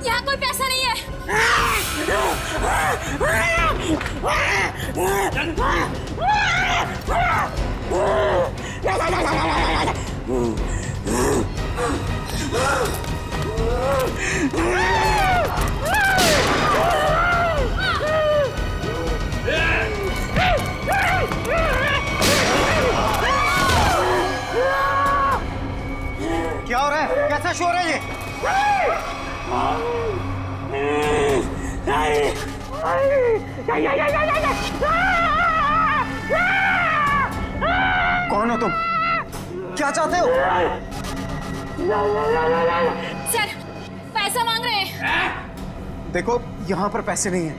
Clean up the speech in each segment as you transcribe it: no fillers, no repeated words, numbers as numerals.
यहाँ कोई पैसा नहीं है। क्या हो रहा है? कैसा शोर है ये? कौन हो तुम? क्या चाहते हो? सर, पैसा मांग रहे हैं। देखो, यहाँ पर पैसे नहीं हैं।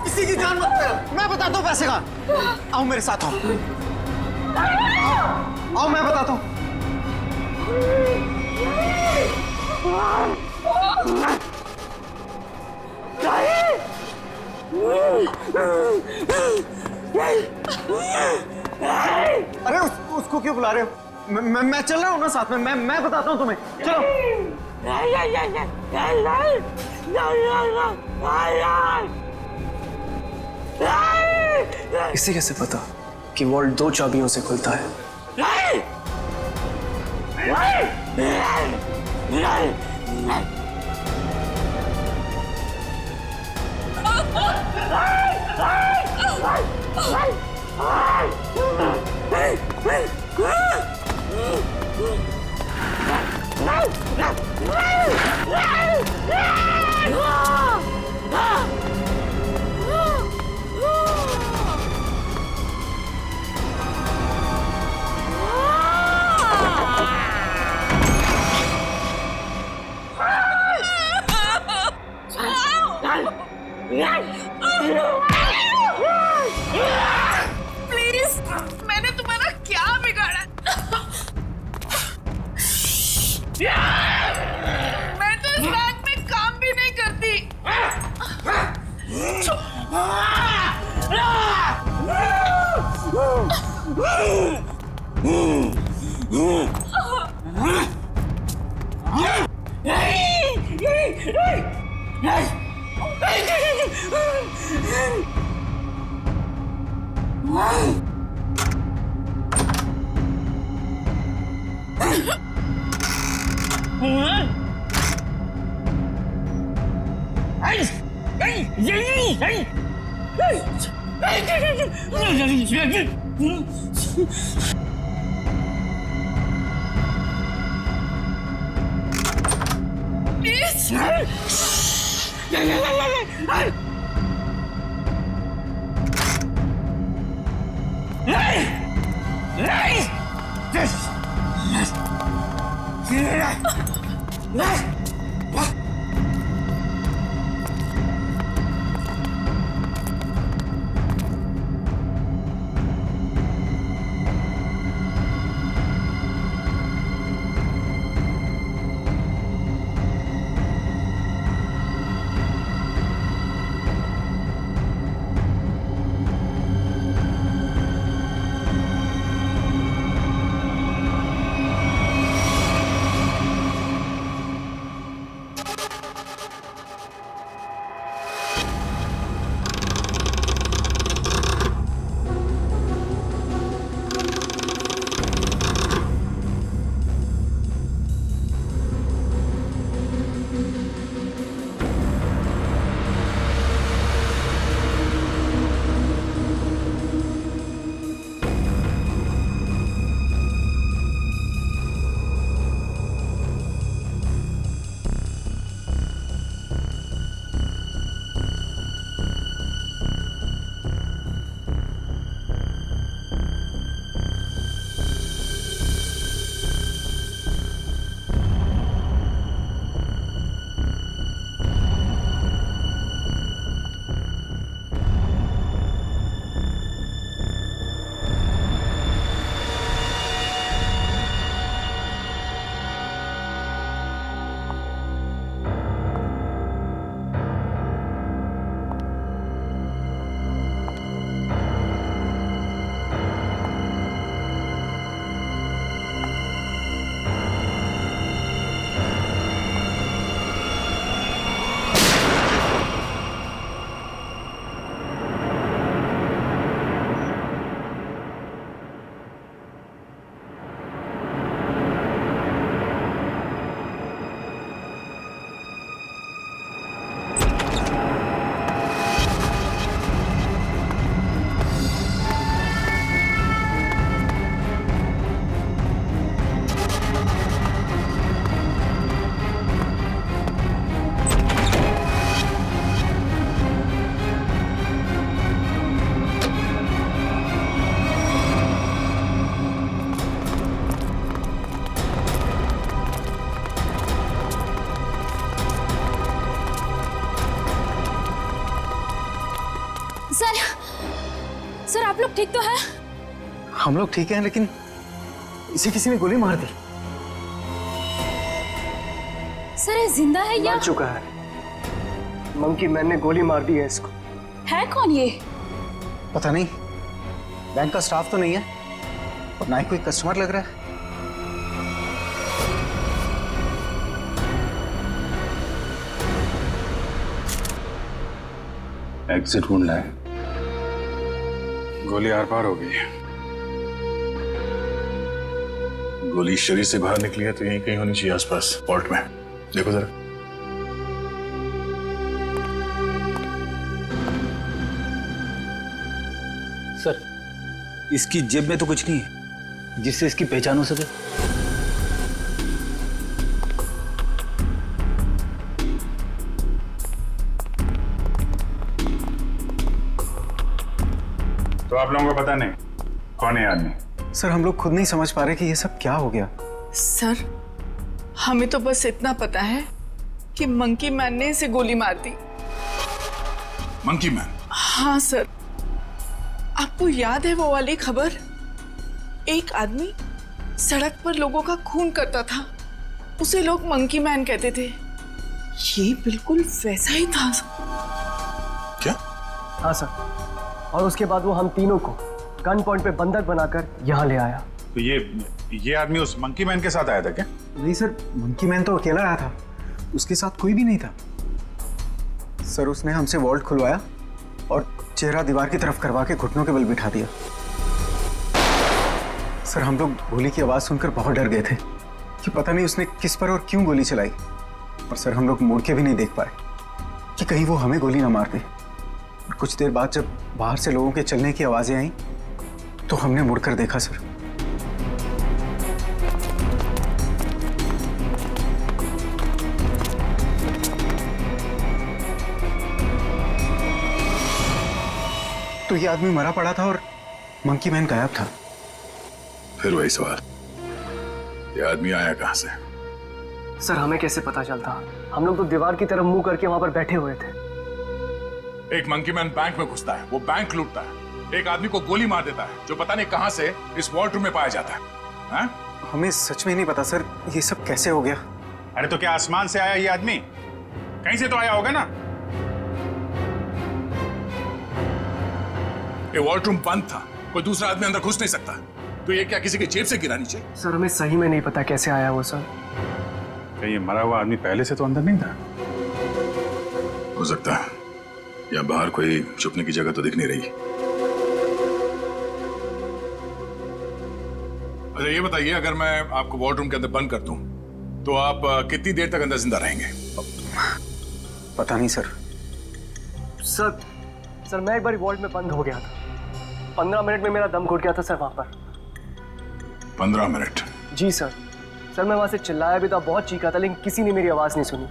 किसी की जान मत ले। मैं बताता हूँ पैसे का। आओ मेरे साथ आओ। आओ मैं बताता हूँ। अरे उसको क्यों बुला रहे हो? मैं चल रहा हूँ ना साथ में। मैं बताता हूँ तुम्हें। चलो। इसे कैसे पता कि वॉल्ट 2 चाबियों से खुलता है? प्लीज, मैंने तुम्हारा क्या बिगाड़ा? मैं तो इस बैंक में काम भी नहीं करती। आप लोग ठीक तो हैं? हम लोग ठीक हैं, लेकिन इसे किसी ने गोली मार दी। सर ये जिंदा है या मर चुका है। मंकी मैन ने गोली मार दी है इसको। है कौन ये? पता नहीं, बैंक का स्टाफ तो नहीं है और ना ही कोई कस्टमर लग रहा है। एग्जिट ढूंढना है। गोली आर पार हो गई है। गोली शरीर से बाहर निकली है तो यहीं कहीं होनी चाहिए आसपास, वॉल्ट में। देखो जरा। सर, इसकी जेब में तो कुछ नहीं है जिससे इसकी पहचान हो सके। तो आप लोगों को पता नहीं कौन है आदमी? सर हम लोग खुद नहीं समझ पा रहे कि ये सब क्या हो गया। सर, हमें तो बस इतना पता है कि मंकी मैन ने इसे गोली मार दी। Monkey man? हाँ सर, आपको याद है वो वाली खबर? एक आदमी सड़क पर लोगों का खून करता था, उसे लोग मंकी मैन कहते थे। ये बिल्कुल वैसा ही था। क्या? हाँ सर, और उसके बाद वो हम तीनों को गन पॉइंट पे बंधक बनाकर यहाँ ले आया। तो ये आदमी उस मंकी मैन के साथ आया था क्या? नहीं सर, मंकी मैन तो अकेला आया था, उसके साथ कोई भी नहीं था। सर उसने हमसे वॉल्ट खुलवाया और चेहरा दीवार की तरफ करवा के घुटनों के बल बिठा दिया। सर हम लोग गोली की आवाज़ सुनकर बहुत डर गए थे कि पता नहीं उसने किस पर और क्यों गोली चलाई। और सर हम लोग मुड़ के भी नहीं देख पाए कि कहीं वो हमें गोली ना मार दे। और कुछ देर बाद जब बाहर से लोगों के चलने की आवाज़ें आईं तो हमने मुड़कर देखा सर। तो ये आदमी मरा पड़ा था और मंकी मैन गायब था। फिर वही सवाल, ये आदमी आया कहां से? सर हमें कैसे पता चलता? हम लोग तो दीवार की तरफ मुंह करके वहां पर बैठे हुए थे। एक मंकी मैन बैंक में घुसता है, वो बैंक लूटता है, एक आदमी को गोली मार देता है जो पता नहीं कहां से इस वॉल्ट रूम में पाया जाता है। हा? हमें सच में नहीं पता सर, ये सब कैसे हो गया। अरे तो क्या आसमान से आया ये आदमी? कहीं से तो आया होगा ना। ये वॉल्ट रूम बंद था, कोई दूसरा आदमी अंदर घुस नहीं सकता। तो ये क्या किसी की जेब से गिरा नीचे? सर हमें सही में नहीं पता कैसे आया वो सर। क्या ये मरा हुआ आदमी पहले से तो अंदर नहीं था? हो सकता है, या बाहर कोई छुपने की जगह तो दिख नहीं रही। अच्छा ये बताइए, अगर मैं आपको वॉल्ट रूम के अंदर बंद कर दूं तो आप कितनी देर तक अंदर जिंदा रहेंगे? पता नहीं सर। सर मैं एक बार वॉल्ट में बंद हो गया था। 15 मिनट में मेरा दम घुट गया था सर वहां पर। 15 मिनट? जी सर। सर मैं वहां से चिल्लाया भी था, बहुत चीखा था, लेकिन किसी ने मेरी आवाज नहीं सुनी।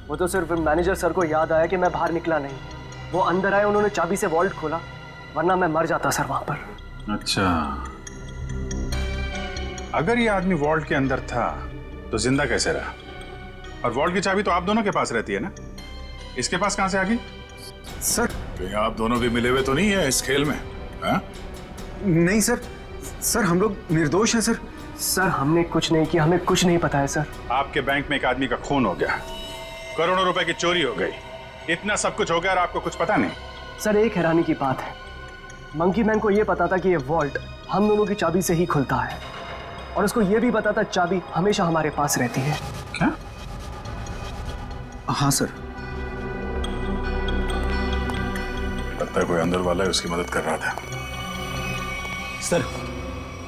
वो तो सिर्फ मैनेजर सर को याद आया कि मैं बाहर निकला नहीं। वो अंदर आए, उन्होंने चाबी से वॉल्ट खोला, वरना मैं मर जाता सर वहां पर। अच्छा, अगर ये आदमी वॉल्ट के अंदर था तो जिंदा कैसे रहा? और वॉल्ट की चाबी तो आप दोनों के पास रहती है ना, इसके पास कहां से आ गई? सर कहीं आप दोनों भी मिले हुए तो नहीं है इस खेल में? हा? नहीं सर, सर हम लोग निर्दोष हैं सर। सर हमने कुछ नहीं किया, हमें कुछ नहीं पता है सर। आपके बैंक में एक आदमी का खून हो गया, करोड़ों रुपए की चोरी हो गई, इतना सब कुछ हो गया और आपको कुछ पता नहीं? सर एक हैरानी की बात है, मंकी मैन को यह पता था कि ये वॉल्ट हम दोनों की चाबी से ही खुलता है, और उसको यह भी पता था चाबी हमेशा हमारे पास रहती है। क्या? हाँ सर। लगता है कोई अंदर वाला है, उसकी मदद कर रहा था। सर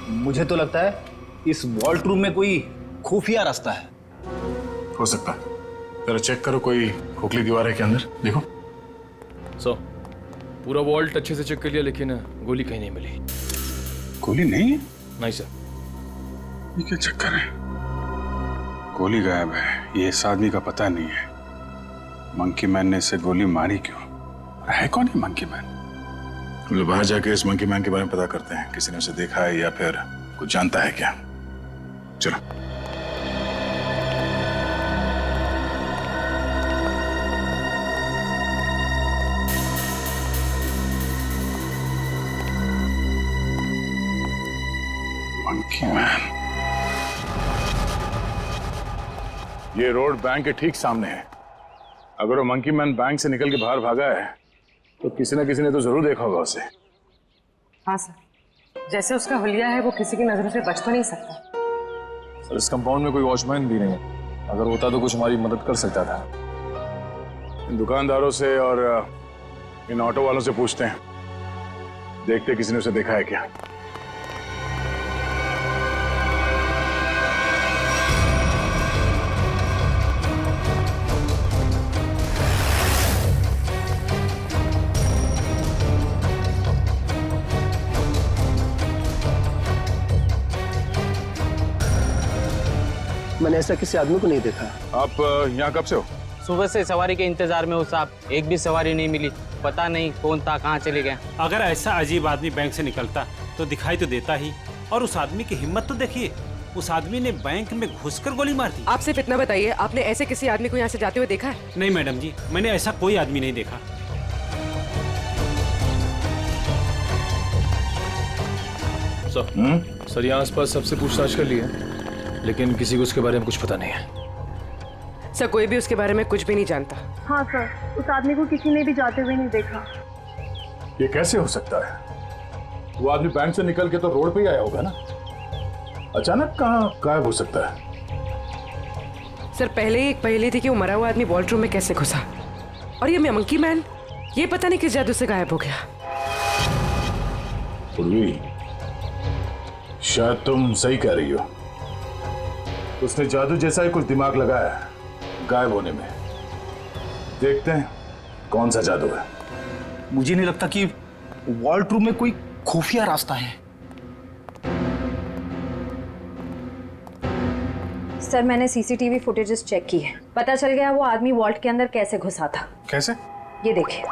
मुझे तो लगता है इस वॉल्ट रूम में कोई खुफिया रास्ता है। हो सकता है, जरा चेक करो, कोई खोखली दीवार है के अंदर, देखो। पूरा वॉल्ट अच्छे से चेक कर लिया, लेकिन गोली कहीं नहीं मिली। गोली नहीं है? नहीं सर। ये क्या चक्कर है? गोली गायब है, ये इस आदमी का पता नहीं है। मंकी मैन ने इसे गोली मारी क्यों? है कौन है मंकी मैन? हम लोग बाहर जाके इस मंकी मैन के बारे में पता करते हैं, किसी ने उसे देखा है या फिर कुछ जानता है क्या। चलो। ये रोड बैंक के ठीक सामने है। अगर वो मंकी मैन बैंक से निकल के बाहर भागा है तो किसी न किसी ने तो जरूर देखा होगा उसे। हाँ सर, जैसे उसका हुलिया है वो किसी की नजरों से बच तो नहीं सकता। सर इस कंपाउंड में कोई वॉचमैन भी नहीं है, अगर होता तो कुछ हमारी मदद कर सकता था। इन दुकानदारों से और इन ऑटो वालों से पूछते हैं, देखते किसी ने उसे देखा है क्या। मैंने ऐसा किसी आदमी को नहीं देखा। आप यहाँ कब से हो? सुबह से सवारी के इंतजार में हूँ साहब, एक भी सवारी नहीं मिली। पता नहीं कौन था, कहाँ चले गया। अगर ऐसा अजीब आदमी बैंक से निकलता तो दिखाई तो देता ही। और उस आदमी की हिम्मत तो देखिए, उस आदमी ने बैंक में घुसकर गोली मार दी। आप सिर्फ इतना बताइए, आपने ऐसे किसी आदमी को यहाँ से जाते हुए देखा है? नहीं मैडम जी, मैंने ऐसा कोई आदमी नहीं देखा। सर यहाँ आसपास सबसे पूछताछ कर ली है, लेकिन किसी को उसके बारे में कुछ पता नहीं है। सर कोई भी उसके बारे में कुछ भी नहीं जानता। हाँ सर, उस आदमी को किसी ने भी जाते हुए नहीं देखा। ये कैसे हो सकता है? वो आदमी बैंक से निकल के तो रोड पे ही आया होगा ना, अचानक कहाँ गायब हो सकता है? सर पहले ही एक पहेली थी कि वो मरा हुआ आदमी वॉल्ट रूम में कैसे घुसा, और ये मंकी मैन ये पता नहीं किस जादू से गायब हो गया। पूर्वी, शायद तुम सही कह रही हो। उसने जादू जैसा ही कुछ दिमाग लगाया है गायब होने में। देखते हैं कौन सा जादू है। मुझे नहीं लगता कि वॉल्ट रूम में कोई खुफिया रास्ता है। सर मैंने सीसीटीवी फुटेजेस चेक की है, पता चल गया वो आदमी वॉल्ट के अंदर कैसे घुसा था। कैसे? ये देखिए।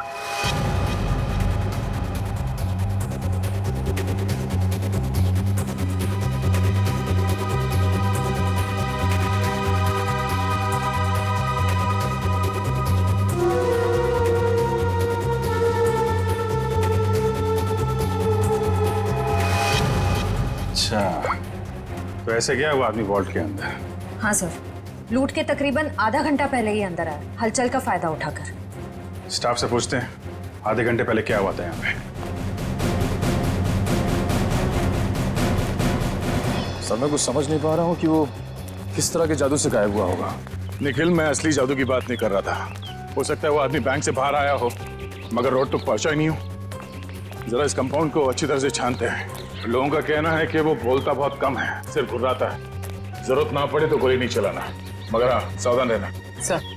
अच्छा, तो ऐसे गया वो आदमी वॉल्ट के अंदर? हाँ सर, लूट के तकरीबन आधा घंटा पहले ही अंदर आया, हलचल का फायदा उठाकर। स्टाफ से पूछते हैं आधे घंटे पहले क्या हुआ था यहाँ पे। सर मैं कुछ समझ नहीं पा रहा हूँ कि वो किस तरह के जादू से गायब हुआ होगा। निखिल, मैं असली जादू की बात नहीं कर रहा था। हो सकता है वो आदमी बैंक से बाहर आया हो मगर रोड तक पहुंचा ही नहीं हो। जरा इस कंपाउंड को अच्छी तरह से छानते हैं। लोगों का कहना है कि वो बोलता बहुत कम है, सिर्फ घुर्राता है। जरूरत ना पड़े तो गोली नहीं चलाना, मगर हाँ सावधान रहना। सर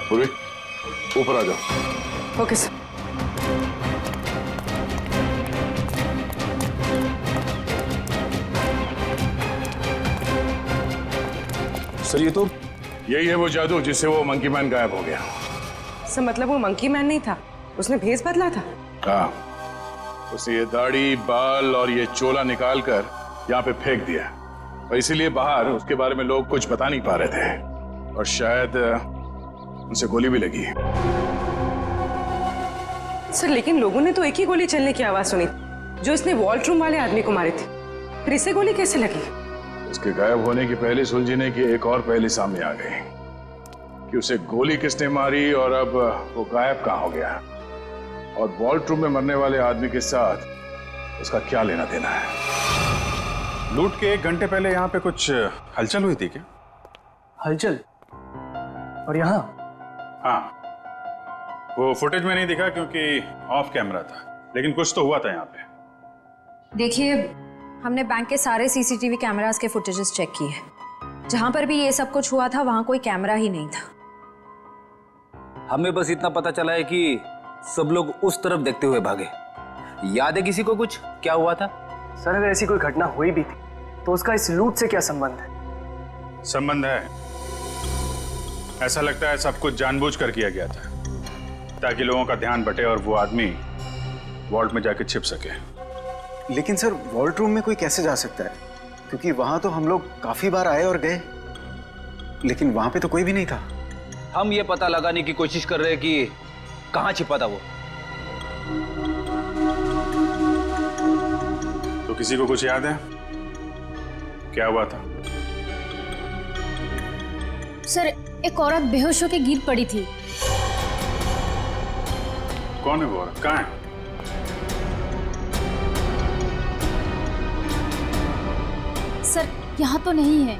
पूर्वी, ऊपर आ जाओ। Okay sir. सर ये तो यही है वो जादू जिससे वो मंकी मैन गायब हो गया। सर मतलब वो मंकी मैन नहीं था, उसने भेस बदला था। हाँ, उसने ये दाढ़ी, बाल और ये चोला निकाल कर यहाँ पे फेंक दिया, और इसीलिए बाहर उसके बारे में लोग कुछ बता नहीं पा रहे थे, और शायद उनसे गोली भी लगी। सर लेकिन लोगों ने तो एक ही गोली चलने की आवाज सुनी, जो इसने वॉल्ट्रूम वाले आदमी को मारे थे, फिर इसे गोली कैसे लगी? उसके गायब होने की पहले सुलझने की एक और पहली सामने आ गई कि उसे गोली किसने मारी और अब वो गायब कहाँ हो गया, और वॉल्ट्रूम में मरने वाले आदमी के साथ उसका क्या लेना देना है। लूट के 1 घंटे पहले यहाँ पे कुछ हलचल हुई थी क्या? हलचल? और यहाँ? हाँ, वो फुटेज में नहीं दिखा क्योंकि ऑफ कैमरा था, लेकिन कुछ तो हुआ था यहाँ पे। देखिए, हमने बैंक के सारे सीसीटीवी कैमरास के फुटेजेस चेक किए। जहां पर भी ये सब कुछ हुआ था वहां कोई कैमरा ही नहीं था। हमें बस इतना पता चला है कि सब लोग उस तरफ देखते हुए भागे। याद है किसी को कुछ क्या हुआ था? सर, अगर ऐसी कोई घटना हुई भी थी तो उसका इस लूट से क्या संबंध है? संबंध है। ऐसा लगता है सब कुछ जानबूझकर किया गया था ताकि लोगों का ध्यान बटे और वो आदमी वॉल्ट में जाके छिप सके। लेकिन सर, वॉल्ट रूम में कोई कैसे जा सकता है? क्योंकि वहां तो हम लोग काफी बार आए और गए, लेकिन वहां पे तो कोई भी नहीं था। हम ये पता लगाने की कोशिश कर रहे हैं कि कहाँ छिपा था वो। तो किसी को कुछ याद है क्या हुआ था? सर, एक औरत बेहोश होकर गिर पड़ी थी। कौन है वो औरत? कहाँ है? सर, यहाँ तो नहीं है,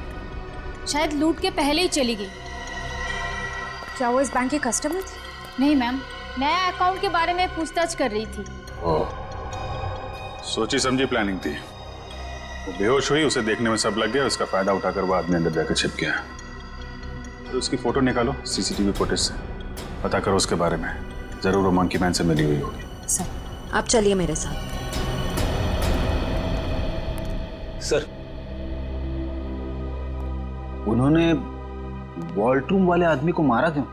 शायद लूट के पहले ही चली गई। क्या वो इस बैंक की कस्टमर थी? नहीं मैम, नया अकाउंट के बारे में पूछताछ कर रही थी। सोची समझी प्लानिंग थी। वो बेहोश हुई, उसे देखने में सब लग गया, उसका फायदा उठाकर वो आदमी अंदर जाकर छिप गया। तो उसकी फोटो निकालो सीसीटीवी फुटेज से, पता करो उसके बारे में। जरूर वो मंकी मैन से मिली हुई होगी। सर, आप चलिए मेरे साथ। सर, उन्होंने वॉल्ट्रूम वाले आदमी को मारा क्यों?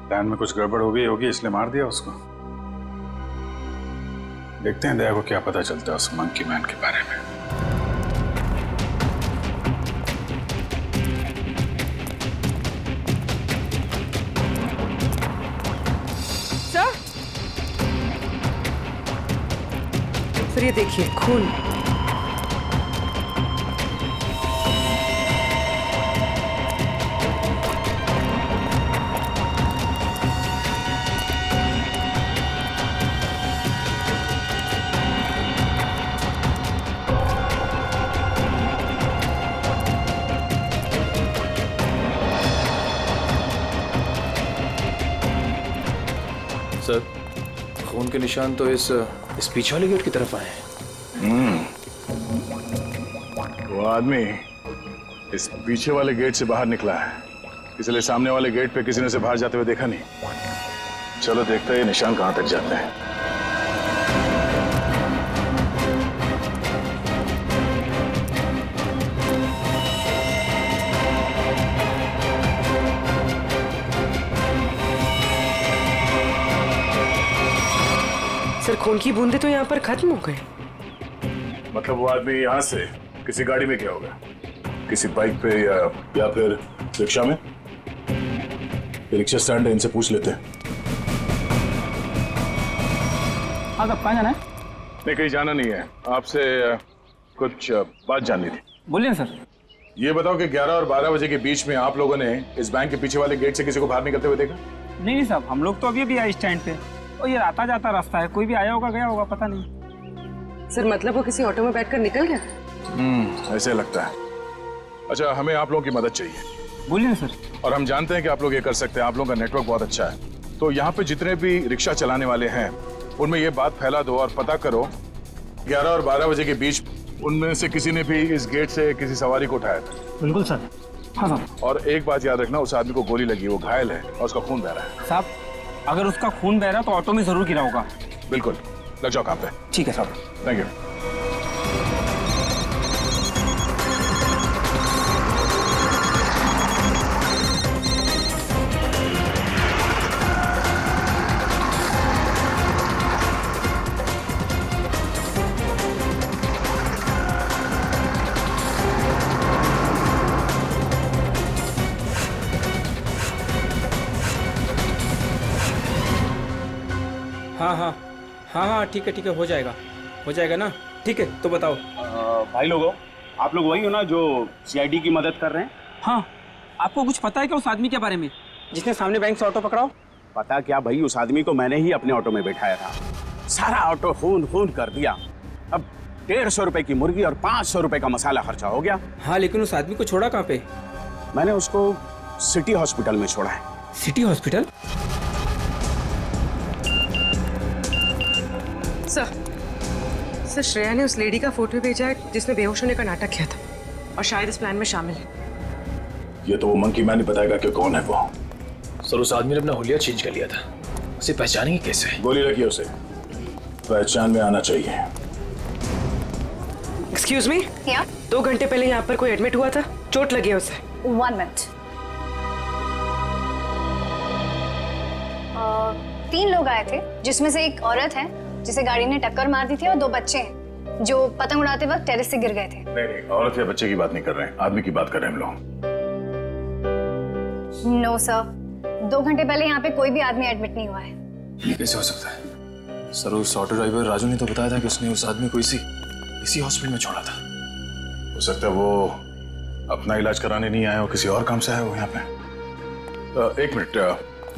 प्लान में कुछ गड़बड़ हो गई होगी, इसलिए मार दिया उसको। देखते हैं दया को क्या पता चलता है उस मंकी मैन के बारे में। सर, ये देखिए खून। सर, खून के निशान तो इस पीछे वाले गेट की तरफ आए हैं। वो आदमी इस पीछे वाले गेट से बाहर निकला है, इसलिए सामने वाले गेट पे किसी ने उसे बाहर जाते हुए देखा नहीं। चलो देखते हैं ये निशान कहां तक जाते हैं। सर, खून की बूंदे तो यहाँ पर खत्म हो गए। मतलब वो आदमी यहाँ से किसी गाड़ी में गया होगा, किसी बाइक पे या फिर रिक्शा में। रिक्शा स्टैंड है, इनसे पूछ लेते हैं। हाँ, कब कहाँ जाना है? नहीं, कहीं जाना नहीं है, आपसे कुछ बात जाननी थी। बोलिए सर। ये बताओ कि 11 और 12 बजे के बीच में आप लोगों ने इस बैंक के पीछे वाले गेट से किसी को बाहर निकलते हुए देखा? नहीं साहब, हम लोग तो अभी भी आए स्टैंड पे, और ये आता जाता रास्ता है, कोई भी आया होगा गया होगा, पता नहीं। सर, मतलब वो किसी ऑटो में बैठकर निकल गया? ऐसे लगता है। अच्छा, हमें आप लोगों की मदद चाहिए। बोलिए सर। और हम जानते हैं कि आप लोग ये कर सकते हैं, आप लोगों का नेटवर्क बहुत अच्छा है। तो यहाँ पे जितने भी रिक्शा चलाने वाले हैं उनमें ये बात फैला दो और पता करो 11 और 12 बजे के बीच उनमें से किसी ने भी इस गेट से किसी सवारी को उठाया था। बिल्कुल सर। हाँ सर। और एक बात याद रखना, उस आदमी को गोली लगी, वो घायल है और उसका खून बह रहा है। साहब, अगर उसका खून बह रहा तो ऑटो में जरूर गिरा होगा। बिल्कुल, लग जाओ काम पे। ठीक है साहब। Thank you. हाँ हाँ हाँ हाँ, ठीक है हो जाएगा। हो जाएगा ना? ठीक है, तो बताओ। भाई लोगों, आप लोग वही हो ना जो सीआईडी की मदद कर रहे हैं? हाँ, आपको कुछ पता है क्या उस आदमी के बारे में जिसने सामने बैंक से ऑटो पकड़ाओ? पता क्या भाई, उस आदमी को मैंने ही अपने ऑटो में बैठाया था। सारा ऑटो खून खून कर दिया। अब 150 रुपए की मुर्गी और 500 रुपए का मसाला खर्चा हो गया। हाँ, लेकिन उस आदमी को छोड़ा कहाँ पे? मैंने उसको सिटी हॉस्पिटल में छोड़ा है। City hospital? सर श्रेया ने उस लेडी का फोटो भेजा है जिसने बेहोश होने का नाटक किया था और शायद इस प्लान में शामिल है। ये तो वो मंकी मैन ही बताएगा कि कौन है वो। सर, उस आदमी ने अपना हुलिया चेंज कर लिया था। उसे पहचानेंगे कैसे? गोली लगी उसे, पहचान में आना चाहिए। एक्सक्यूज मी, 2 घंटे पहले यहाँ पर कोई एडमिट हुआ था, चोट लगी है उसे। 1 मिनट। 3 लोग आए थे, जिसमें से एक औरत है जिसे गाड़ी ने टक्कर मार दी थी और 2 बच्चे हैं जो पतंग उड़ाते वक्त टेरेस से गिर गए थे। नहीं, औरत या बच्चे की बात नहीं कर रहे हैं, आदमी की बात कर रहे हैं हम लोग। नो सर, 2 घंटे पहले यहाँ पे कोई भी आदमी एडमिट नहीं हुआ है। ये कैसे हो सकता है? सर, उस ऑटो ड्राइवर राजू ने तो बताया था कि उसने उस आदमी को इसी हॉस्पिटल में छोड़ा था। हो सकता है वो अपना इलाज कराने नहीं आया हो, किसी और काम से आया हो यहाँ पे। 1 मिनट,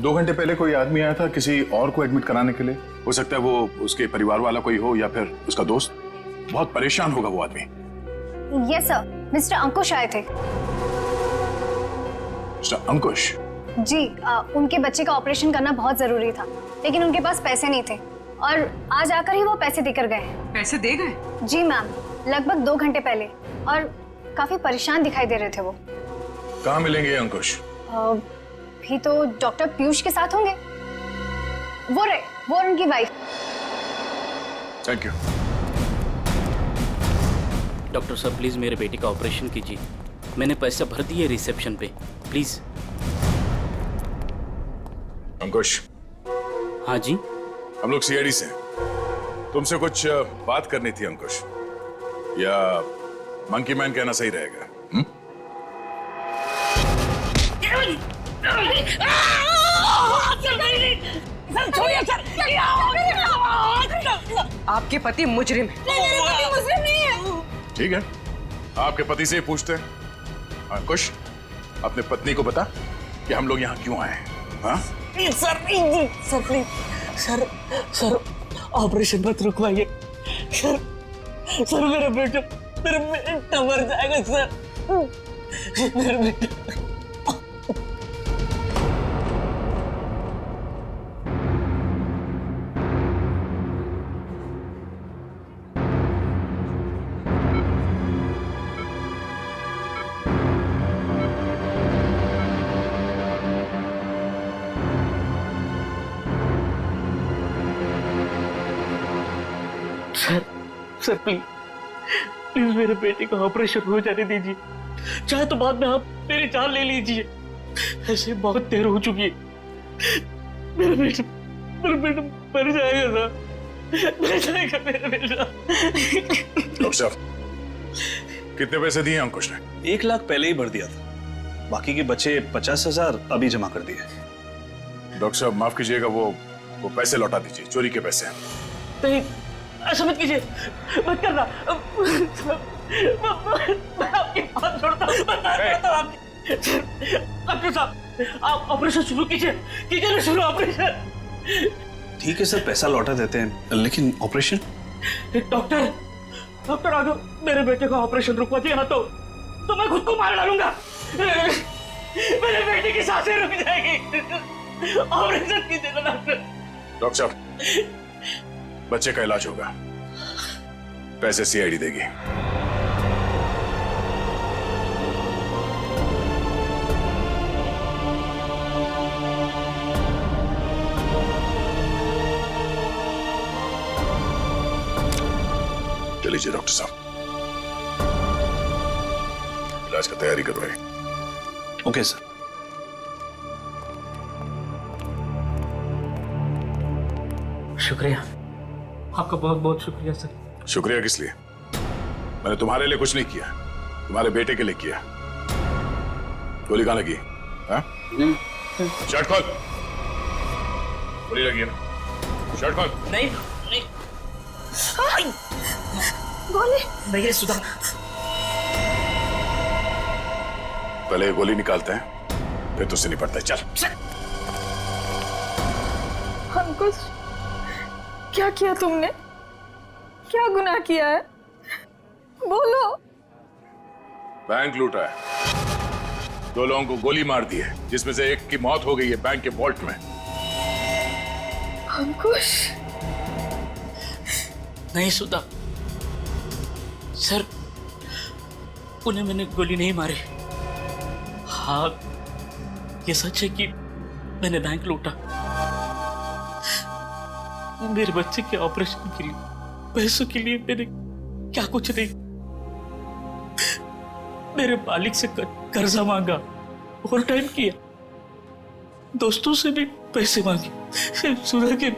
2 घंटे पहले कोई आदमी आया था किसी और को एडमिट कराने के लिए। हो सकता है वो उसके परिवार वाला कोई हो या फिर उसका दोस्त। बहुत परेशान होगा वो आदमी। यस सर, मिस्टर अंकुश आए थे। मिस्टर अंकुश? जी, उनके बच्चे का ऑपरेशन करना बहुत जरूरी था, लेकिन उनके पास पैसे नहीं थे और आज आकर ही वो पैसे देकर गए। पैसे दे गए? जी मैम, लगभग 2 घंटे पहले, और काफी परेशान दिखाई दे रहे थे वो। कहाँ मिलेंगे अंकुश? भी तो डॉक्टर पीयूष के साथ होंगे। वो उनकी वाइफ। Thank you. डॉक्टर साहब, प्लीज मेरे बेटे का ऑपरेशन कीजिए। मैंने पैसे भर दिए रिसेप्शन पे, प्लीज। अंकुश? हाँ जी। हम लोग सीआईडी से हैं। तुमसे कुछ बात करनी थी अंकुश, या मंकी मैन कहना सही रहेगा? आपके पति मुजरिम है। ठीक है, आपके पति से ही पूछते हैं। अंकुश, अपने पत्नी को बता कि हम लोग यहाँ क्यों आए हैं। हाँ? सर प्लीज, सर ऑपरेशन मत रुकवाइए। सर मेरा बेटा मर जाएगा सर। मेरा बेटा। सर प्लीज मेरे बेटे का ऑपरेशन हो जाने दीजिए, चाहे तो बाद में आप मेरी जान ले लीजिए। ऐसे बहुत देर हो चुकी है। मेरा बेटा मर जाएगा सर, मर जाएगा मेरा बेटा। डॉक्टर साहब, कितने पैसे दिए अंकुश ने? 1 लाख पहले ही भर दिया था, बाकी के बचे 50,000 अभी जमा कर दिए। डॉक्टर साहब माफ कीजिएगा, वो पैसे लौटा दीजिए, चोरी के पैसे हैं। नहीं, ऐसा मत कीजिए, मत करना। मैं आपके हाथ जोड़ता हूँ। डॉक्टर साहब, आप ऑपरेशन शुरू कीजिए ना, शुरू ऑपरेशन। ठीक है सर, पैसा लौटा देते हैं, लेकिन ऑपरेशन? डॉक्टर अगर मेरे बेटे का ऑपरेशन रुकवा दिया ना तो मैं खुद को मार डालूंगा। मेरे बेटे की सांसें रुक जाएगी। ऑपरेशन कीजिएगा डॉक्टर। डॉक्टर साहब, बच्चे का इलाज होगा, पैसे सीआईडी देगी। चलिए डॉक्टर साहब, इलाज का तैयारी करवाइए। Okay sir. शुक्रिया, आपका बहुत बहुत शुक्रिया सर। शुक्रिया किस लिए? मैंने तुम्हारे लिए कुछ नहीं किया, तुम्हारे बेटे के लिए किया। गोली कहाँ लगी? शर्ट खोल। गोली लगी है ना? शर्ट खोल। नहीं, गोली नहीं सुधा, पहले ये गोली निकालते हैं, फिर तुझसे निपटते हैं। चल। अंकुश, क्या किया तुमने? क्या गुनाह किया है? बोलो। बैंक लूटा है, 2 लोगों को गोली मार दी है, जिसमें से एक की मौत हो गई है बैंक के वॉल्ट में। अंकुश, नहीं सुधा सर, उन्हें मैंने गोली नहीं मारी। हाँ, ये सच है कि मैंने बैंक लूटा। मेरे बच्चे के ऑपरेशन के लिए, पैसों के लिए मैंने क्या कुछ नहीं, मेरे मालिक से कर्जा मांगा, ओवर टाइम किया, दोस्तों से भी पैसे मांगे, सुना के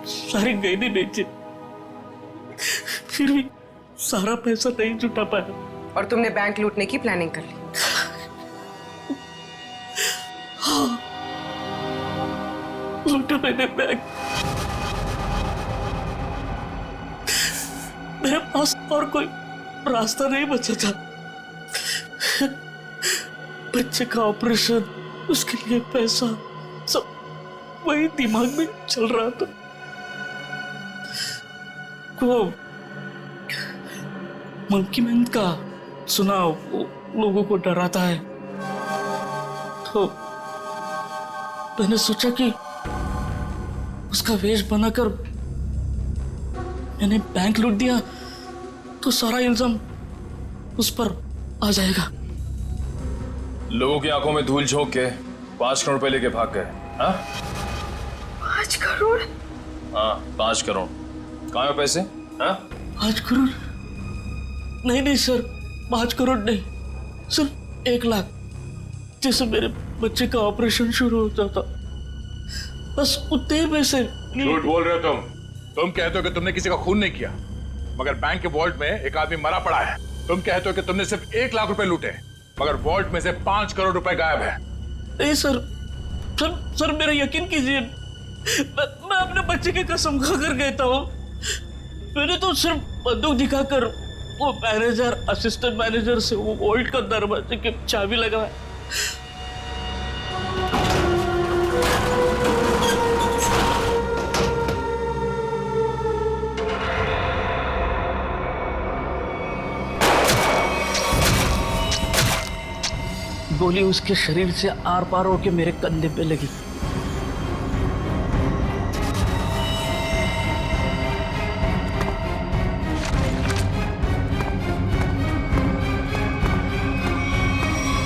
सारे गहने बेचे, फिर भी सारा पैसा नहीं जुटा पाया। और तुमने बैंक लूटने की प्लानिंग कर ली? हाँ, लूटा मैंने बैंक। मेरे पास और कोई रास्ता नहीं बचा था। बच्चे का ऑपरेशन, उसके लिए पैसा, सब वही दिमाग में चल रहा था। वो मंकी मैन का सुना, लोगों को डराता है, तो मैंने सोचा कि उसका वेश बनाकर मैंने बैंक लूट दिया तो सारा इल्जाम उस पर आ जाएगा। लोगों की आंखों में धूल झोंक के 5 करोड़ रुपए लेके भाग गए। हाँ 5 करोड़? हाँ 5 करोड़। कहाँ है पैसे? हाँ 5 करोड़ नहीं सर, 5 करोड़ नहीं, सिर्फ 1 लाख। जैसे मेरे बच्चे का ऑपरेशन शुरू हो जाता, बस उतने पैसे। झूठ बोल रहे हो तुम कहते हो कि तुमने किसी का खून नहीं किया, मगर बैंक के वॉल्ट में एक आदमी मरा पड़ा है। तुम कहते हो कि तुमने सिर्फ 1 लाख रुपए लूटे, मगर वॉल्ट में से 5 करोड़ रुपए गायब है। नहीं सर मेरा यकीन कीजिए, मैं अपने बच्चे की कसम खाकर कहता हूँ, मैंने तो सिर्फ बंदूक दिखाकर वो मैनेजर, असिस्टेंट मैनेजर से वो वॉल्ट का दरवाजे की चाबी लगाया। गोली उसके शरीर से आर पार होकर मेरे कंधे पे लगी।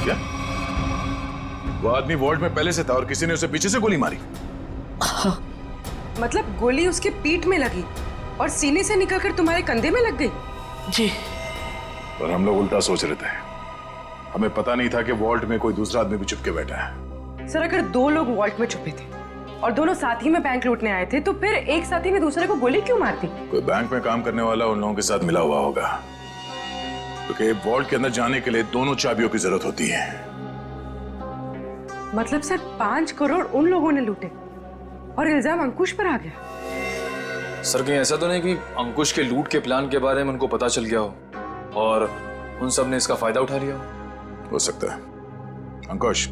क्या वो आदमी वॉल्ट में पहले से था और किसी ने उसे पीछे से गोली मारी? मतलब गोली उसके पीठ में लगी और सीने से निकलकर तुम्हारे कंधे में लग गई? जी। और हम लोग उल्टा सोच रहे थे, हमें पता नहीं था कि वॉल्ट में कोई दूसरा आदमी भी छुप के बैठा है। सर अगर 2 लोग वॉल्ट में छुपे थे और दोनों साथ ही में बैंक लूटने आए थे, तो फिर एक साथी ने दूसरे को गोली क्यों मार दी? कोई बैंक में काम करने वाला उन लोगों के साथ मिला हुआ होगा, क्योंकि वॉल्ट के अंदर जाने के लिए दोनों चाबियों की जरूरत होती है। मतलब सर 5 करोड़ उन लोगों ने लूटे और इल्जाम अंकुश पर आ गया? सर कहीं ऐसा तो नहीं कि अंकुश के लूट के प्लान के बारे में उनको पता चल गया हो और उन सब ने इसका फायदा उठा लिया हो सकता है। अंकुश,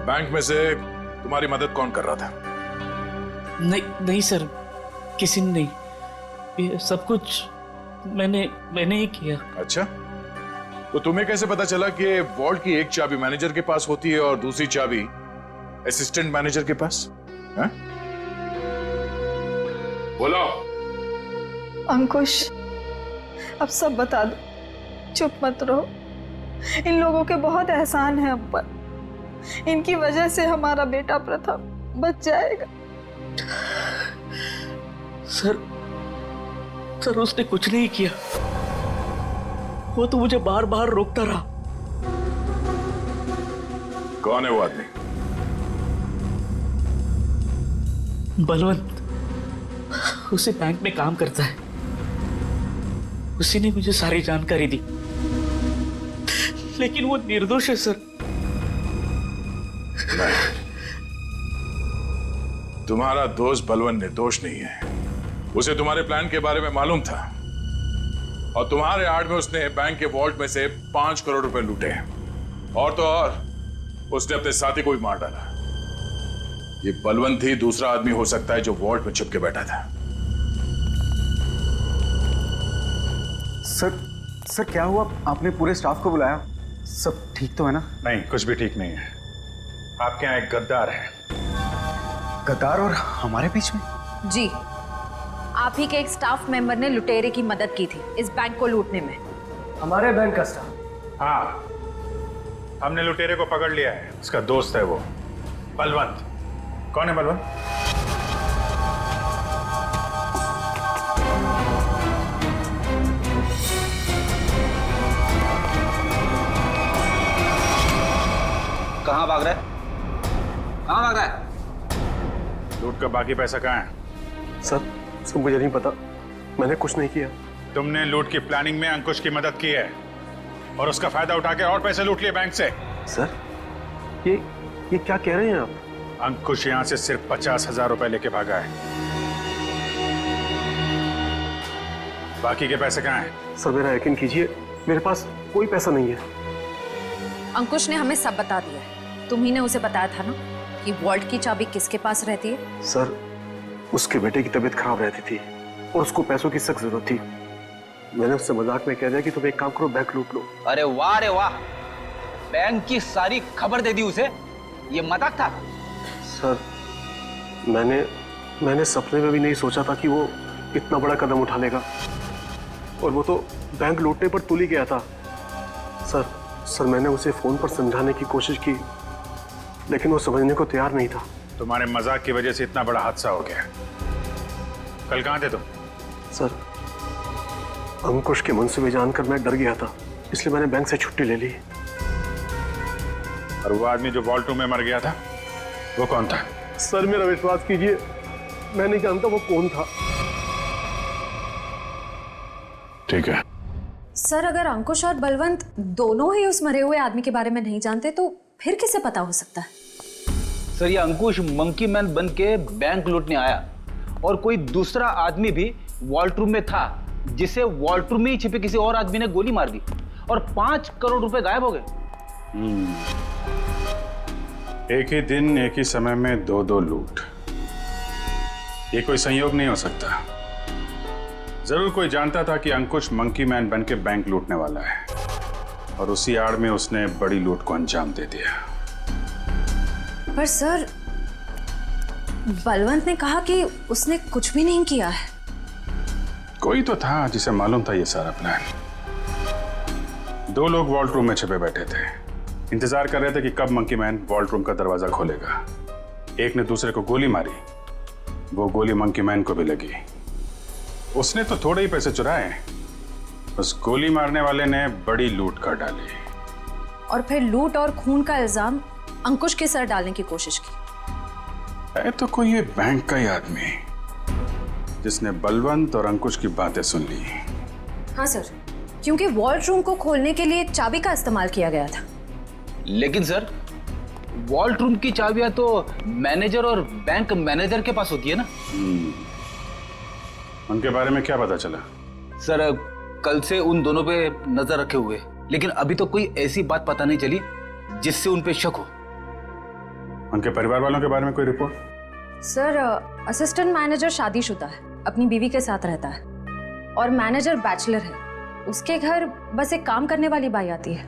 बैंक में से तुम्हारी मदद कौन कर रहा था? नहीं सर, किसी ने नहीं, ये सब कुछ मैंने ही किया। अच्छा, तो तुम्हें कैसे पता चला कि वॉल्ट की एक चाबी मैनेजर के पास होती है और दूसरी चाबी असिस्टेंट मैनेजर के पास? है? बोलो। अंकुश, अब सब बता दो, चुप मत रहो। इन लोगों के बहुत एहसान है हम पर। इनकी वजह से हमारा बेटा प्रथम बच जाएगा। सर उसने कुछ नहीं किया, वो तो मुझे बार बार रोकता रहा। कौन है वो आदमी? बलवंत, उसी बैंक में काम करता है, उसी ने मुझे सारी जानकारी दी, लेकिन वो निर्दोष है सर। नहीं, तुम्हारा दोस्त बलवंत निर्दोष नहीं है, उसे तुम्हारे प्लान के बारे में मालूम था और तुम्हारे आड़ में उसने बैंक के वॉल्ट में से 5 करोड़ रुपए लूटे। और तो और उसने अपने साथी को भी मार डाला। ये बलवंत ही दूसरा आदमी हो सकता है जो वॉल्ट में छुप के बैठा था। सर क्या हुआ? आपने पूरे स्टाफ को बुलाया? सब ठीक तो है ना? नहीं, कुछ भी ठीक नहीं है। आपके यहाँ एक गद्दार है। गद्दार और हमारे बीच में? जी, आप ही के एक स्टाफ मेंबर ने लुटेरे की मदद की थी इस बैंक को लूटने में। हमारे बैंक का स्टाफ? हाँ, हमने लुटेरे को पकड़ लिया है। उसका दोस्त है वो बलवंत। कौन है बलवंत? कहाँ भाग रहा है? कहाँ भाग रहा है? लूट का बाकी पैसा कहाँ है? सर मुझे नहीं पता, मैंने कुछ नहीं किया। तुमने लूट की प्लानिंग में अंकुश की मदद की है और उसका फायदा उठा के और पैसे लूट लिए बैंक से। सर ये क्या कह रहे हैं आप? अंकुश यहां से सिर्फ 50,000 रुपए लेके भागा है। बाकी के पैसे कहाँ हैं? सर मेरा यकीन कीजिए, मेरे पास कोई पैसा नहीं है। अंकुश ने हमें सब बता दिया है। तुम ही ने उसे बताया था ना कि वॉल्ट की चाबी किसके पास रहती है? सर उसके बेटे की तबीयत खराब रहती थी और उसको पैसों की सख्त जरूरत थी। मैंने उससे मजाक में कह दिया कि तुम एक काम करो, बैंक लूट लो। अरे वाह रे वाह, बैंक की सारी खबर दे दी उसे। ये मजाक था? सर मैंने सपने में भी नहीं सोचा था कि वो इतना बड़ा कदम उठा लेगा। और वो तो बैंक लूटने पर तुल ही गया था। सर मैंने उसे फोन पर समझाने की कोशिश की, लेकिन वो समझने को तैयार नहीं था। तुम्हारे मजाक की वजह से इतना बड़ा हादसा हो गया। कल कहाँ थे तुम? सर अंकुश के मंसूबे जानकर मैं डर गया था, इसलिए मैंने बैंक से छुट्टी ले ली। और वो आदमी जो वॉल्ट रूम में मर गया था, वो कौन था? सर मेरा विश्वास कीजिए, मैं नहीं जानता वो कौन था। ठीक है। सर अगर अंकुश और बलवंत दोनों ही उस मरे हुए आदमी के बारे में नहीं जानते तो फिर किसे पता हो सकता है? सर ये अंकुश मंकी मैन बन के बैंक लूटने आया और कोई दूसरा आदमी भी वॉल्ट रूम में था, जिसे वॉल्ट रूम में ही छिपे किसी और आदमी ने गोली मार दी और 5 करोड़ रुपए गायब हो गए। एक ही दिन एक ही समय में दो लूट, ये कोई संयोग नहीं हो सकता। जरूर कोई जानता था कि अंकुश मंकी मैन बन के बैंक लूटने वाला है और उसी आड़ में उसने बड़ी लूट को अंजाम दे दिया। पर सर बलवंत ने कहा कि उसने कुछ भी नहीं किया है। कोई तो था जिसे मालूम था ये सारा प्लान। 2 लोग वॉल्ट रूम में छिपे बैठे थे, इंतजार कर रहे थे कि कब मंकी मैन वॉल्ट रूम का दरवाजा खोलेगा। एक ने दूसरे को गोली मारी, वो गोली मंकी मैन को भी लगी। उसने तो थोड़े ही पैसे चुराए, उस गोली मारने वाले ने बड़ी लूट कर डाली और फिर लूट और खून का इल्जाम अंकुश के सर डालने की कोशिश की। है तो कोई ये बैंक का ही आदमी जिसने बलवंत और अंकुश की बातें सुन ली। हाँ सर, क्योंकि वॉल्ट रूम को खोलने के लिए चाबी का इस्तेमाल किया गया था। लेकिन सर वॉल्ट रूम की चाबियां तो मैनेजर और बैंक मैनेजर के पास होती है ना। उनके बारे में क्या पता चला? सर कल से उन दोनों पे नजर रखे हुए, लेकिन अभी तो कोई ऐसी बात पता नहीं चली जिससे उन पे शक हो। उनके परिवार वालों के बारे में कोई रिपोर्ट? सर असिस्टेंट मैनेजर शादीशुदा है, अपनी बीवी के साथ रहता है और मैनेजर बैचलर है। उसके घर बस एक काम करने वाली बाई आती है।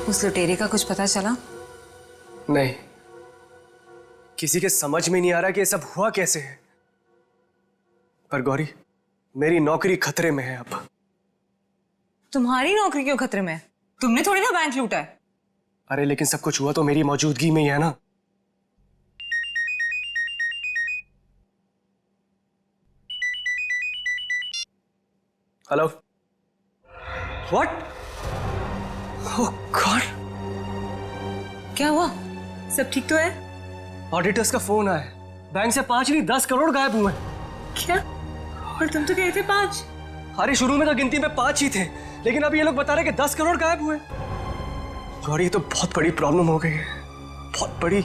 उस लुटेरे का कुछ पता चला? नहीं, किसी के समझ में नहीं आ रहा कि ये सब हुआ कैसे है। पर गौरी, मेरी नौकरी खतरे में है अब। तुम्हारी नौकरी क्यों खतरे में है? तुमने थोड़ी ना बैंक लूटा है। अरे लेकिन सब कुछ हुआ तो मेरी मौजूदगी में ही है ना। Hello, what? ओह गॉड, क्या हुआ? सब ठीक तो है? ऑडिटर्स का फोन आया, बैंक से 5 नहीं 10 करोड़ गायब हुए। क्या? और तुम तो कह रहे थे 5। अरे शुरू में तो गिनती में 5 ही थे, लेकिन अब ये लोग बता रहे कि 10 करोड़ गायब हुए। गौरी, ये तो बहुत बड़ी प्रॉब्लम हो गई है। बहुत बड़ी।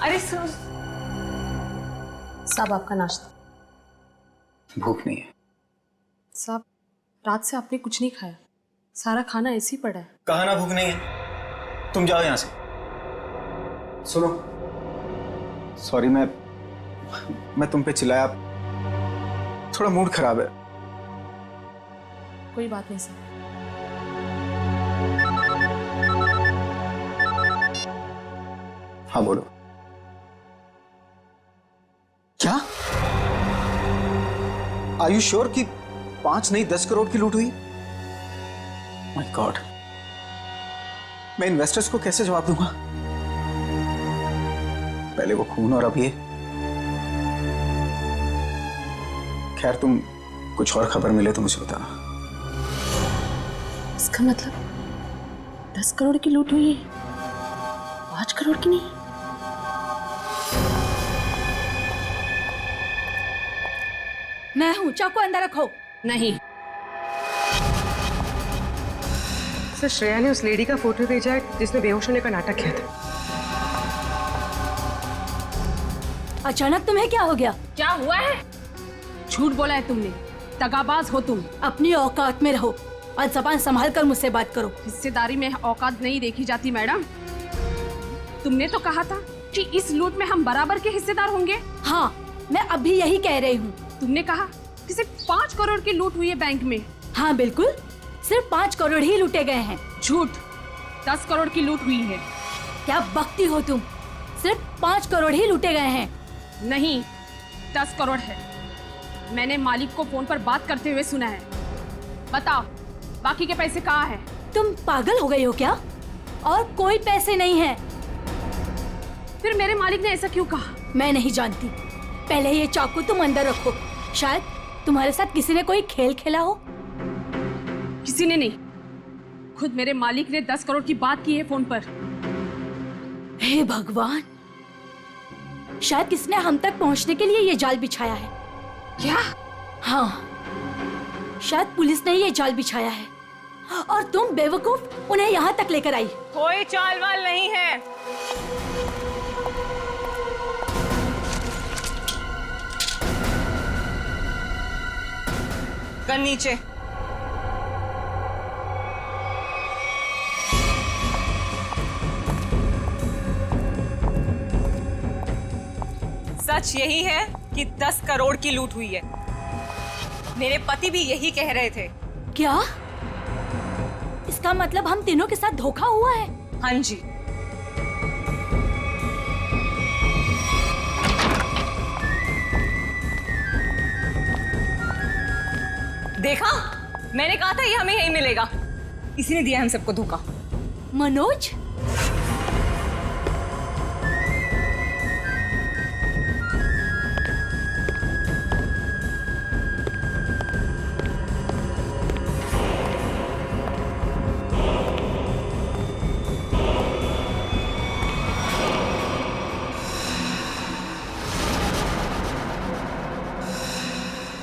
अरे साहब आपका नाश्ता। भूख नहीं है। साहब रात से आपने कुछ नहीं खाया, सारा खाना ऐसे ही पड़ा है। कहा ना भूख नहीं है, तुम जाओ यहां से। सुनो, सॉरी मैं तुम पे चिल्लाया, थोड़ा मूड खराब है। कोई बात नहीं सर। हाँ बोलो। क्या? आर यू श्योर कि 5 नहीं 10 करोड़ की लूट हुई? माय गॉड, मैं इन्वेस्टर्स को कैसे जवाब दूंगा? पहले वो खून और अब ये। खैर, तुम कुछ और खबर मिले तो मुझे बताना। इसका मतलब 10 करोड़ की लूट हुई है, 5 करोड़ की नहीं। मैं हूं, चाकू अंदर रखो। नहीं। सर, श्रेया ने उस लेडी का फोटो भेजा है जिसने बेहोश होने का नाटक किया था। अचानक तुम्हें क्या हो गया? क्या हुआ है? झूठ बोला है तुमने, दगाबाज हो तुम। अपनी औकात में रहो और जबान संभाल कर मुझसे बात करो। हिस्सेदारी में औकात नहीं देखी जाती मैडम। तुमने तो कहा था कि इस लूट में हम बराबर के हिस्सेदार होंगे। हाँ, मैं अभी यही कह रही हूँ। तुमने कहा कि सिर्फ 5 करोड़ की लूट हुई है बैंक में। हाँ बिल्कुल, सिर्फ 5 करोड़ ही लूटे गए हैं। झूठ, 10 करोड़ की लूट हुई है। क्या बकती हो तुम? सिर्फ 5 करोड़ ही लूटे गए हैं। नहीं, 10 करोड़ है। मैंने मालिक को फोन पर बात करते हुए सुना है। बताओ, बाकी के पैसे कहाँ हैं? तुम पागल हो गई हो क्या? और कोई पैसे नहीं है। फिर मेरे मालिक ने ऐसा क्यों कहा? मैं नहीं जानती। पहले ये चाकू तुम अंदर रखो। शायद तुम्हारे साथ किसी ने कोई खेल खेला हो। किसी ने नहीं, खुद मेरे मालिक ने 10 करोड़ की बात की है फोन पर। हे भगवान, शायद किसने हम तक पहुंचने के लिए ये जाल बिछाया है। क्या? हाँ, शायद पुलिस ने ये जाल बिछाया है और तुम बेवकूफ उन्हें यहाँ तक लेकर आई। कोई चाल वाल नहीं है। गन नीचे। सच यही है कि 10 करोड़ की लूट हुई है। मेरे पति भी यही कह रहे थे। क्या? इसका मतलब हम तीनों के साथ धोखा हुआ है? हाँ जी। देखा, मैंने कहा था ये हमें यही मिलेगा। इसी ने दिया हम सबको धोखा। मनोज,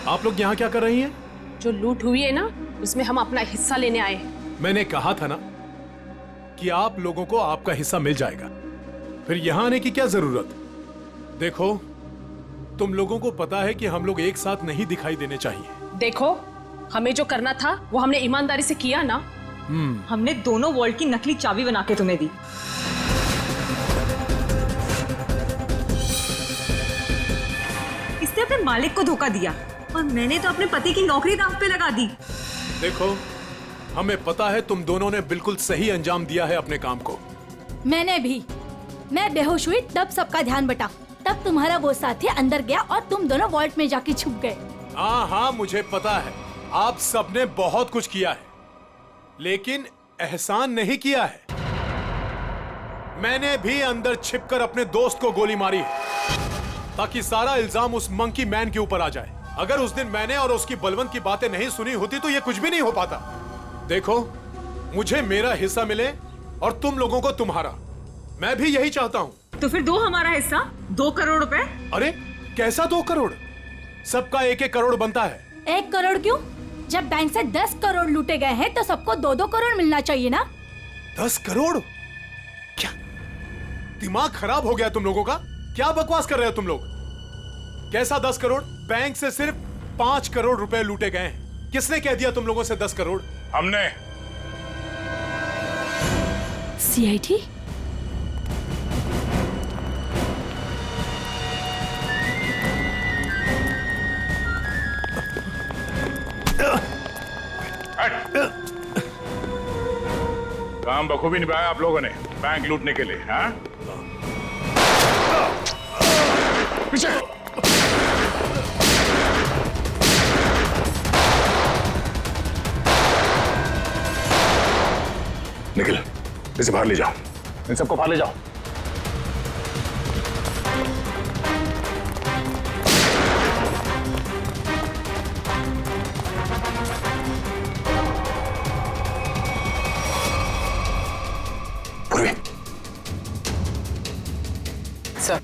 आप लोग यहाँ क्या कर रही हैं? जो लूट हुई है ना, उसमें हम अपना हिस्सा लेने आए हैं। मैंने कहा था ना कि आप लोगों को आपका हिस्सा मिल जाएगा, फिर यहाँ आने की क्या जरूरत? देखो, तुम लोगों को पता है कि हम लोग एक साथ नहीं दिखाई देने चाहिए। देखो, हमें जो करना था वो हमने ईमानदारी से किया ना। हमने दोनों वॉल्ट की नकली चाबी बना के तुम्हें दी। इसने अपने मालिक को धोखा दिया और मैंने तो अपने पति की नौकरी दांव पे लगा दी। देखो, हमें पता है तुम दोनों ने बिल्कुल सही अंजाम दिया है अपने काम को। मैंने भी। मैं बेहोश हुई तब सबका ध्यान बटा। तब तुम्हारा वो साथी अंदर गया और तुम दोनों वॉल्ट में जाके छुप गए। हाँ हाँ, मुझे पता है आप सबने बहुत कुछ किया है, लेकिन एहसान नहीं किया है। मैंने भी अंदर छिपकर अपने दोस्त को गोली मारी है ताकि सारा इल्जाम उस मंकी मैन के ऊपर आ जाए। अगर उस दिन मैंने और उसकी बलवंत की बातें नहीं सुनी होती तो ये कुछ भी नहीं हो पाता। देखो, मुझे मेरा हिस्सा मिले और तुम लोगों को तुम्हारा। मैं भी यही चाहता हूँ। तो फिर दो हमारा हिस्सा, 2 करोड़ रुपए। अरे कैसा 2 करोड़? सबका 1-1 करोड़ बनता है। 1 करोड़ क्यों? जब बैंक से 10 करोड़ लूटे गए हैं तो सबको 2-2 करोड़ मिलना चाहिए ना। 10 करोड़? क्या दिमाग खराब हो गया तुम लोगों का? क्या बकवास कर रहे हो तुम लोग? कैसा 10 करोड़? बैंक से सिर्फ 5 करोड़ रुपए लूटे गए हैं। किसने कह दिया तुम लोगों से 10 करोड़? हमने। सीआईडी? काम बखूबी निभाया आप लोगों ने बैंक लूटने के लिए, हाँ? पीछे। निखिल, इसे बाहर ले जाओ। इन सबको बाहर ले जाओ। Sir,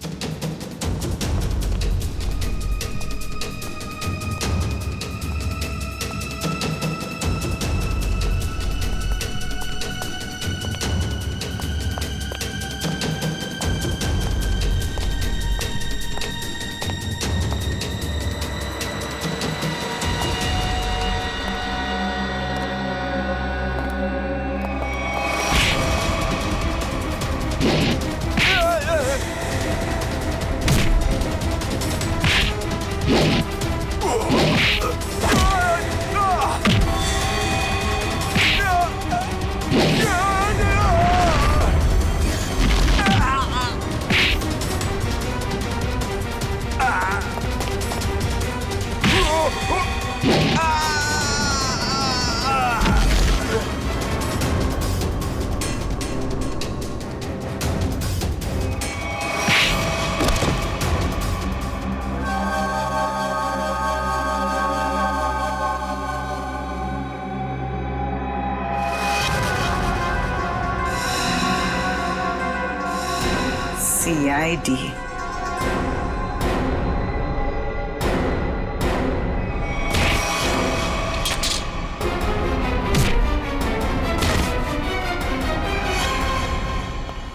CID।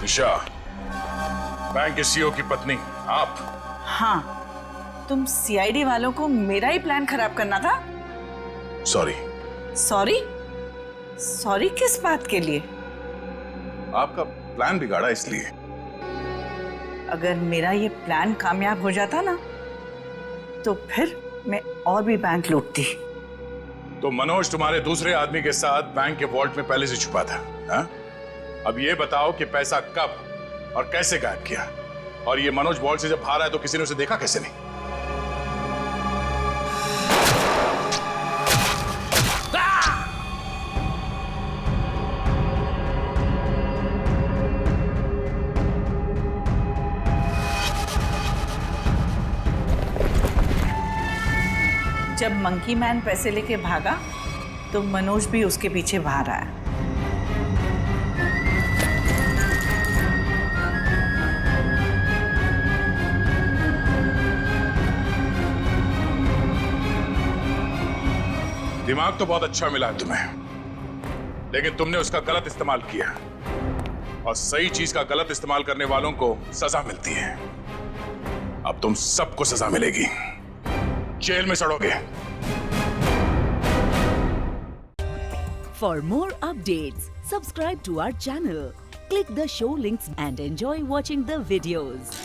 ईशा, बैंक के सीईओ की पत्नी आप? हाँ, तुम CID वालों को मेरा ही प्लान खराब करना था। सॉरी। सॉरी? सॉरी किस बात के लिए? आपका प्लान बिगाड़ा इसलिए। अगर मेरा ये प्लान कामयाब हो जाता ना, तो फिर मैं और भी बैंक लूटती। तो मनोज तुम्हारे दूसरे आदमी के साथ बैंक के वॉल्ट में पहले से छुपा था, हाँ? अब ये बताओ कि पैसा कब और कैसे गायब किया? और ये मनोज वॉल्ट से जब बाहर आया तो किसी ने उसे देखा कैसे नहीं? जब मंकी मैन पैसे लेके भागा तो मनोज भी उसके पीछे बाहर आया। दिमाग तो बहुत अच्छा मिला है तुम्हें, लेकिन तुमने उसका गलत इस्तेमाल किया, और सही चीज का गलत इस्तेमाल करने वालों को सजा मिलती है। अब तुम सबको सजा मिलेगी, जेल में सड़ोगे। For more updates, subscribe to our channel, click the show links and enjoy watching the videos.